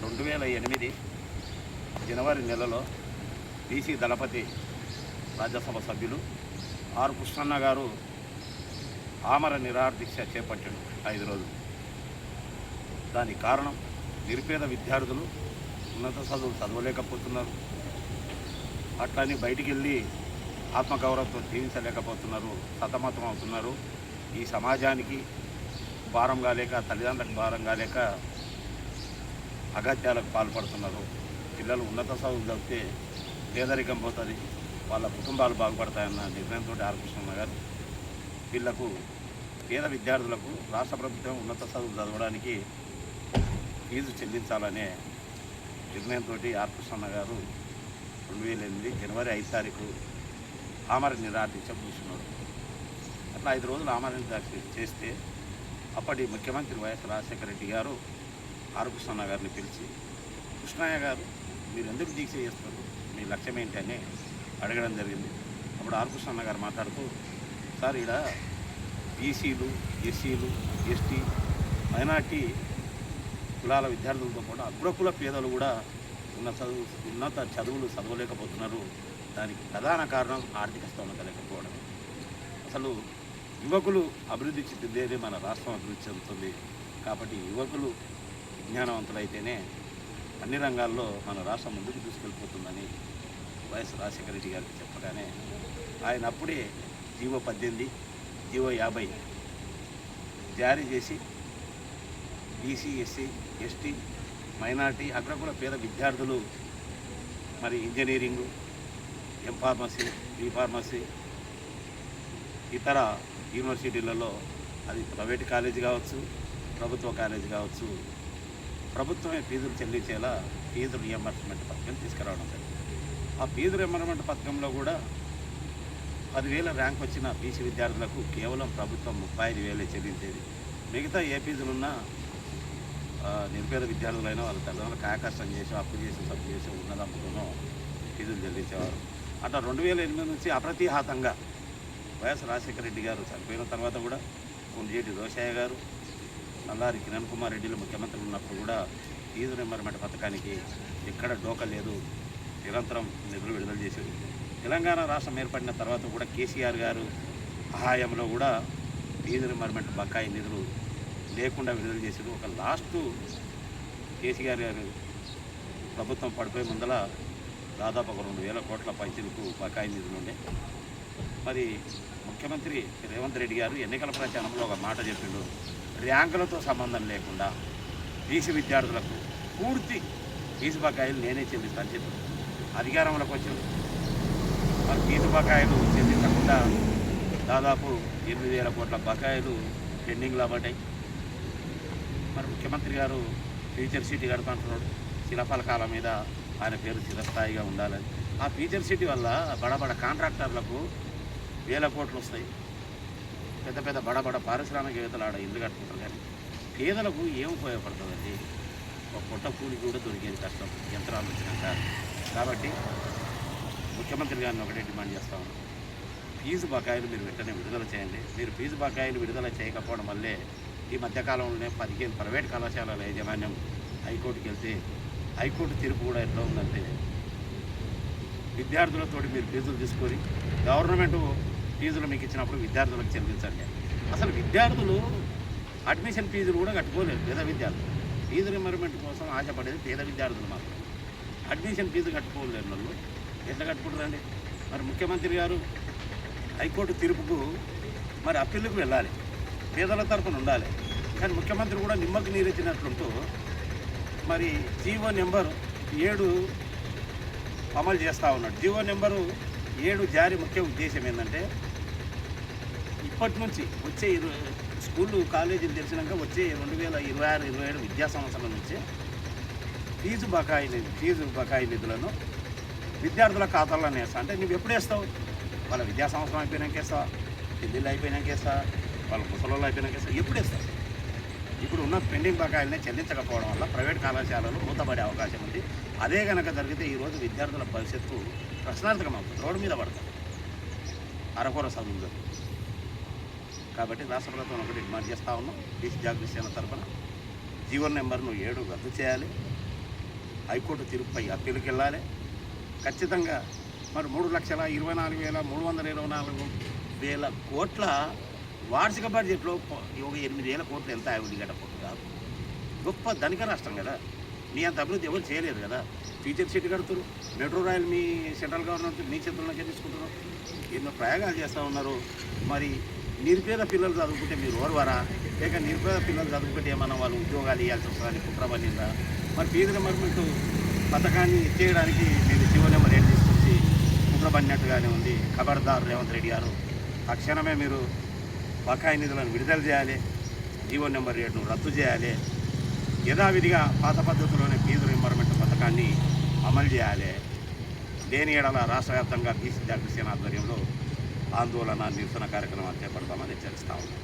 2008 జనవరి నెలలో బీసీ దళపతి రాజ్యసభ సభ్యులు ఆర్ కృష్ణన్న గారు ఆమర నిరాహార దీక్ష చేపట్టాడు 5 రోజులు. దానికి కారణం నిరుపేద విద్యార్థులు ఉన్నత చదువులు చదవలేకపోతున్నారు, అట్లని బయటికి వెళ్ళి ఆత్మగౌరవంతో జీవించలేకపోతున్నారు, సతమతం అవుతున్నారు. ఈ సమాజానికి భారంగా లేక, తల్లిదండ్రులకు భారంగా లేక అగత్యాలకు పాల్పడుతున్నారు. పిల్లలు ఉన్నత చదువులు చదివితే పేదరికం పోతుంది, వాళ్ళ కుటుంబాలు బాగుపడతాయన్న నిర్ణయంతో ఆర్ కృష్ణన్న గారు వీళ్లకు పేద విద్యార్థులకు రాష్ట్ర ప్రభుత్వం ఉన్నత చదువులు చదవడానికి ఫీజు చెల్లించాలనే నిర్ణయంతో ఆర్ కృష్ణన్న గారు 2008 జనవరి 5 తారీఖు ఆమర నిరాహార దీక్ష కూర్చున్నాడు. అట్లా 5 రోజులు ఆమర నిరాహార చేస్తే అప్పటి ముఖ్యమంత్రి వైఎస్ రాజశేఖర రెడ్డి గారు ఆర్ కృష్ణన్న గారిని పిలిచి, కృష్ణయ్య గారు మీరు ఎందుకు దీక్ష చేస్తారు, మీ లక్ష్యం ఏంటి అని అడగడం జరిగింది. అప్పుడు ఆర్ కృష్ణన్న గారు మాట్లాడుతూ, సార్ ఇక్కడ బీసీలు, ఎస్సీలు, ఎస్టీ, మైనార్టీ కులాల విద్యార్థులతో పాటు అగ్రకుల పేదలు కూడా ఉన్నత చదువులు చదవలేకపోతున్నారు. దానికి ప్రధాన కారణం ఆర్థిక స్తోమత లేకపోవడం. అసలు యువకులు అభివృద్ధి చెందితేనే మన రాష్ట్రం అభివృద్ధి చెందుతుంది. కాబట్టి యువకులు విజ్ఞానవంతులైతేనే అన్ని రంగాల్లో మన రాష్ట్రం ముందుకు తీసుకెళ్ళిపోతుందని వైఎస్ రాజశేఖర రెడ్డి గారికి చెప్పగానే ఆయన అప్పుడే జీవో 18, జీవో 50 జారీ చేసి బీసీ, ఎస్సీ, ఎస్టీ, మైనార్టీ, అగ్రకుల పేద విద్యార్థులు మరి ఇంజనీరింగు, ఎంఫార్మసీ, బీఫార్మసీ, ఇతర యూనివర్సిటీలలో అది ప్రైవేట్ కాలేజీ కావచ్చు, ప్రభుత్వ కాలేజీ కావచ్చు, ప్రభుత్వమే ఫీజులు చెల్లించేలా ఫీజు రియంబర్స్మెంట్ పథకం తీసుకురావడం జరిగింది. ఆ ఫీజు రియంబర్స్మెంట్ పథకంలో కూడా 10,000 ర్యాంక్ వచ్చిన బీసీ విద్యార్థులకు కేవలం ప్రభుత్వం 35,000 చెల్లించేది. మిగతా ఏ ఫీజులున్నా నిరుపేద విద్యార్థులైనా వాళ్ళ తల్లిదండ్రులు కాయకష్టం చేసి, అప్పు చేసి, సబ్బు చేసి, ఉన్నదప్పుతోనో ఫీజులు చెల్లించేవారు. అట్లా 2008 నుంచి అప్రతిహాతంగా వైఎస్ రాజశేఖర రెడ్డి గారు చనిపోయిన తర్వాత కూడా కొండేటి రోషయ్య గారు, నల్లారి కిరణ్ కుమార్ రెడ్డిలు ముఖ్యమంత్రి ఉన్నప్పుడు కూడా ఫీజు రియంబర్స్మెంట్ పథకానికి ఎక్కడ డోకా లేదు, నిరంతరం నిధులు విడుదల చేశారు. తెలంగాణ రాష్ట్రం ఏర్పడిన తర్వాత కూడా కేసీఆర్ గారు సహాయంలో కూడా ఫీజు రియంబర్స్మెంట్ బకాయి నిధులు లేకుండా విడుదల చేశారు. ఒక లాస్ట్ కేసీఆర్ గారు ప్రభుత్వం పడిపోయే ముందల దాదాపు ఒక 2,000 కోట్ల పైసలకు బకాయి నిధులు ఉండే. మరి ముఖ్యమంత్రి రేవంత్ రెడ్డి గారు ఎన్నికల ప్రచారంలో ఒక మాట చెప్పిండు, ర్యాంకులతో సంబంధం లేకుండా బీసీ విద్యార్థులకు పూర్తి ఫీజు బకాయిలు నేనే చెల్లిస్తాను చెప్పి అధికారంలోకి వచ్చారు. మరి ఫీజు బకాయిలు చెల్లించకుండా దాదాపు 8,000 కోట్ల బకాయిలు పెండింగ్లో పడ్డాయి. మరి ముఖ్యమంత్రి గారు ఫ్యూచర్ సిటీ కడుతుంటున్నాడు, శిలాఫలకాల మీద ఆయన పేరు చిరస్థాయిగా ఉండాలని. ఆ ఫ్యూచర్ సిటీ వల్ల బడబడ కాంట్రాక్టర్లకు 1,000 కోట్లు వస్తాయి, పెద్ద పెద్ద బడబడ పారిశ్రామికవేత్తలు ఆడ ఇల్లు కట్టుకుంటారు. కానీ పేదలకు ఏం ఉపయోగపడుతుందండి? ఒక పొట్ట కూలికి కూడా దొరికేది కష్టం యంత్రాలు వచ్చినాక. కాబట్టి ముఖ్యమంత్రి గారిని ఒకటే డిమాండ్ చేస్తా ఉన్నాం, ఫీజు బకాయిలు మీరు వెంటనే విడుదల చేయండి. మీరు ఫీజు బకాయిలు విడుదల చేయకపోవడం వల్లే ఈ మధ్యకాలంలోనే 15 ప్రైవేట్ కళాశాలల యాజమాన్యం హైకోర్టుకి వెళ్తే హైకోర్టు తీర్పు కూడా ఎట్లా ఉందంటే, విద్యార్థులతో మీరు ఫీజులు తీసుకొని గవర్నమెంట్ ఫీజులు మీకు ఇచ్చినప్పుడు విద్యార్థులకు చెల్లించండి. అసలు విద్యార్థులు అడ్మిషన్ ఫీజులు కూడా కట్టుకోలేరు. పేద విద్యార్థులు ఫీజు రియంబర్స్మెంట్ కోసం ఆశపడేది పేద విద్యార్థులు మాత్రం. అడ్మిషన్ ఫీజు కట్టుకోలేరు వాళ్ళు ఎట్లా కట్టుకుంటారండి? మరి ముఖ్యమంత్రి గారు హైకోర్టు తీర్పుకు మరి అప్పీళ్ళకు వెళ్ళాలి, పేదల తరఫున ఉండాలి. కానీ ముఖ్యమంత్రి కూడా నిమ్మకు నీరెత్తినట్లుంటూ మరి జీవో నెంబరు 7 అమలు చేస్తూ ఉన్నాడు. జీవో నెంబరు 7 జారీ ముఖ్య ఉద్దేశం ఏంటంటే, ఇప్పటి నుంచి వచ్చే స్కూళ్ళు కాలేజీలు తెరిచినాక వచ్చే 2026-27 విద్యా సంవత్సరం నుంచి ఫీజు బకాయి నిధులను విద్యార్థుల ఖాతాల్లో వేస్తా. అంటే నువ్వు ఎప్పుడు వేస్తావు? వాళ్ళ విద్యా సంవత్సరం అయిపోయినాక వేస్తావా, పెళ్ళిళ్ళు అయిపోయినాక వేస్తావా, వాళ్ళ ముసలోళ్ళు అయిపోయినాక వేస్తావా, ఎప్పుడు వేస్తావు? ఇప్పుడు ఉన్న పెండింగ్ బకాయిలనే చెల్లించకపోవడం వల్ల ప్రైవేట్ కళాశాలలు మూతపడే అవకాశం ఉంది. అదే కనుక జరిగితే ఈరోజు విద్యార్థుల భవిష్యత్తు ప్రశ్నార్థకం అవుతుంది, రోడ్డు మీద పడతాం, అరకొర చదువులు. కాబట్టి రాష్ట్ర ప్రభుత్వం ఒకటి డిమాండ్ చేస్తూ ఉన్నాం, బీసీ జాగృతి సేన తరఫున జీవో నెంబర్ను 7 రద్దు చేయాలి. హైకోర్టు తీర్పుపై అప్పీలుకి వెళ్ళాలి. ఖచ్చితంగా మరి 3,24,324 కోట్ల వార్షిక బడ్జెట్లో ఒక 8,000 కోట్లు ఎంత ఉల్లిగడ్డ పొట్టు కాదు. గొప్ప ధనిక రాష్ట్రం కదా, మీ అంత అభివృద్ధి ఎవరు చేయలేరు కదా. ఫ్యూచర్ సిటీ కడుతున్నారు, మెట్రో రైల్ మీ సెంట్రల్ గవర్నమెంట్ మీ చేతుల్లోకే తీసుకుంటున్నారు, ఎన్నో ప్రయోగాలు చేస్తూ ఉన్నారు. మరి నిరుపేద పిల్లలు చదువుకుంటే మీరు ఓర్వరా? లేక నిరుపేద పిల్లలు చదువుకుంటే ఏమన్నా వాళ్ళు ఉద్యోగాలు ఇవ్వాల్సి వస్తుందని కుట్ర పడిందా? మరి ఫీజు రింబర్స్మెంట్ పథకాన్ని ఇచ్చేయడానికి మీరు జీవో నెంబర్ 8 తీసుకొచ్చి కుట్ర పడినట్టుగానే ఉంది. ఖబర్దార్ రేవంత్ రెడ్డి గారు, తక్షణమే మీరు బకాయి నిధులను విడుదల చేయాలి, జీవో నెంబర్ 7ను రద్దు చేయాలి, యథావిధిగా పాత పద్ధతిలోనే ఫీజు రింబర్స్మెంట్ పథకాన్ని అమలు చేయాలి. లేని ఏడల రాష్ట్ర వ్యాప్తంగా బీసీ జాగృతి సేన ఆధ్వర్యంలో ఆందోళన నిరసన కార్యక్రమాలు చేపడతామని హెచ్చరిస్తా ఉన్నాం.